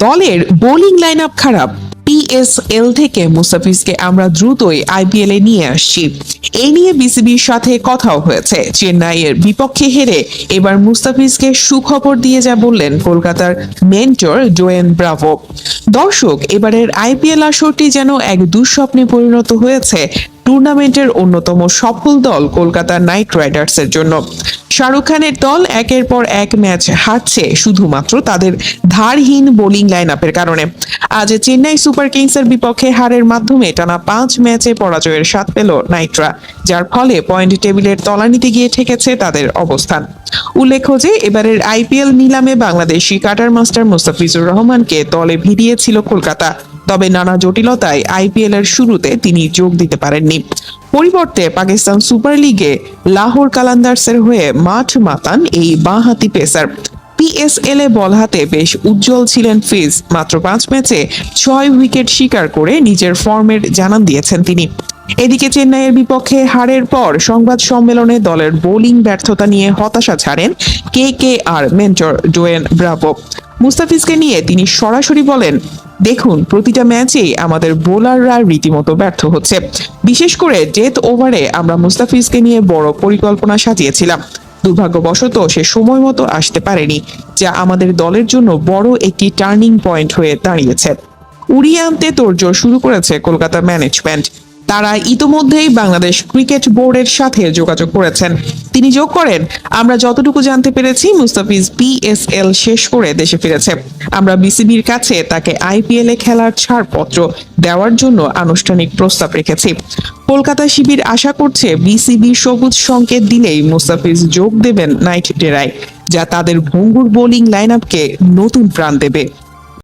দলের bowling line up খারাপ। PSL থেকে মুস্তাফিজকে আমরা দ্রুতই আইপিএল এ নিয়ে আসছি। এই নিয়ে বিসিবির সাথে কথাও হয়েছে। চেন্নাইয়ের বিপক্ষে হেরে এবার মুস্তাফিজকে সুখবর দিয়ে যা বললেন কলকাতার মেন্টর ডোয়েন ব্রাভো। দর্শক, এবারের আইপিএল আসরটি যেন এক দুঃস্বপ্নে পরিণত হয়েছে টুর্নামেন্টের অন্যতম সফল দল কলকাতা নাইট রাইডার্সের জন্য। শাহরুখ খানের দল একের পর এক ম্যাচ হারছে শুধুমাত্র তাদের ধারহীন বোলিং লাইন আপের কারণে। আজ চেন্নাই সুপার কিংসের বিপক্ষে হারের মাধ্যমে টানা ৫ ম্যাচে পরাজয়ের স্বাদ পেল নাইটরা, যার ফলে পয়েন্ট টেবিলের তলানিতে গিয়ে ঠেকেছে তাদের অবস্থান। উল্লেখ্য যে এবারের আইপিএল নিলামে বাংলাদেশি কাটার মাস্টার মুস্তাফিজুর রহমানকে দলে ভিড়িয়েছিল কলকাতা, তবে নানা জটিলতায় আইপিএল এর শুরুতে তিনি যোগ দিতে পারেননি। পরিবর্তে পাকিস্তান সুপার লিগে লাহোর কালান্দার্সের হয়ে মাঠ মাতান এই বাঁহাতি পেসার। পিএসএল এ বল হাতে বেশ উজ্জ্বল ছিলেন ফিজ। মাত্র ৫ ম্যাচে ৬ উইকেট শিকার করে নিজের ফর্মের জানান দিয়েছেন তিনি। এদিকে চেন্নাইয়ের বিপক্ষে হারের পর সংবাদ সম্মেলনে দলের বোলিং ব্যর্থতা নিয়ে হতাশা ছাড়েন কেকেআর মেন্টর ডোয়েন ব্রাভো। মুস্তাফিজকে নিয়ে তিনি সরাসরি বলেন, দেখুন, প্রতিটা ম্যাচেই আমাদের বোলাররা রীতিমতো ব্যর্থ হচ্ছে। বিশেষ করে ডেথ ওভারে আমরা মুস্তাফিজকে নিয়ে বড় পরিকল্পনা সাজিয়েছিলাম। দুর্ভাগ্যবশত সে সময় মতো আসতে পারেনি, যা আমাদের দলের জন্য বড় একটি টার্নিং পয়েন্ট হয়ে দাঁড়িয়েছে। উড়িয়ে আনতে তোড়জোড় শুরু করেছে কলকাতা ম্যানেজমেন্ট। তারা ইতোমধ্যেই বাংলাদেশ ক্রিকেট বোর্ডের সাথে যোগাযোগ করেছেন। তিনি যোগ করেন, আমরা যতটুকু জানতে পেরেছি মুস্তাফিজ পিএসএল শেষ করে দেশে ফিরেছে। আমরা বিসিবির কাছে তাকে আইপিএল এ খেলার ছাড়পত্র দেওয়ার জন্য আনুষ্ঠানিক প্রস্তাব রেখেছি। কলকাতা শিবির আশা করছে বিসিবি সবুজ সংকেত দিলেই মুস্তাফিজ যোগ দেবেন নাইট ডেরায়, যা তাদের ভঙ্গুর বোলিং লাইন আপকে নতুন প্রাণ দেবে।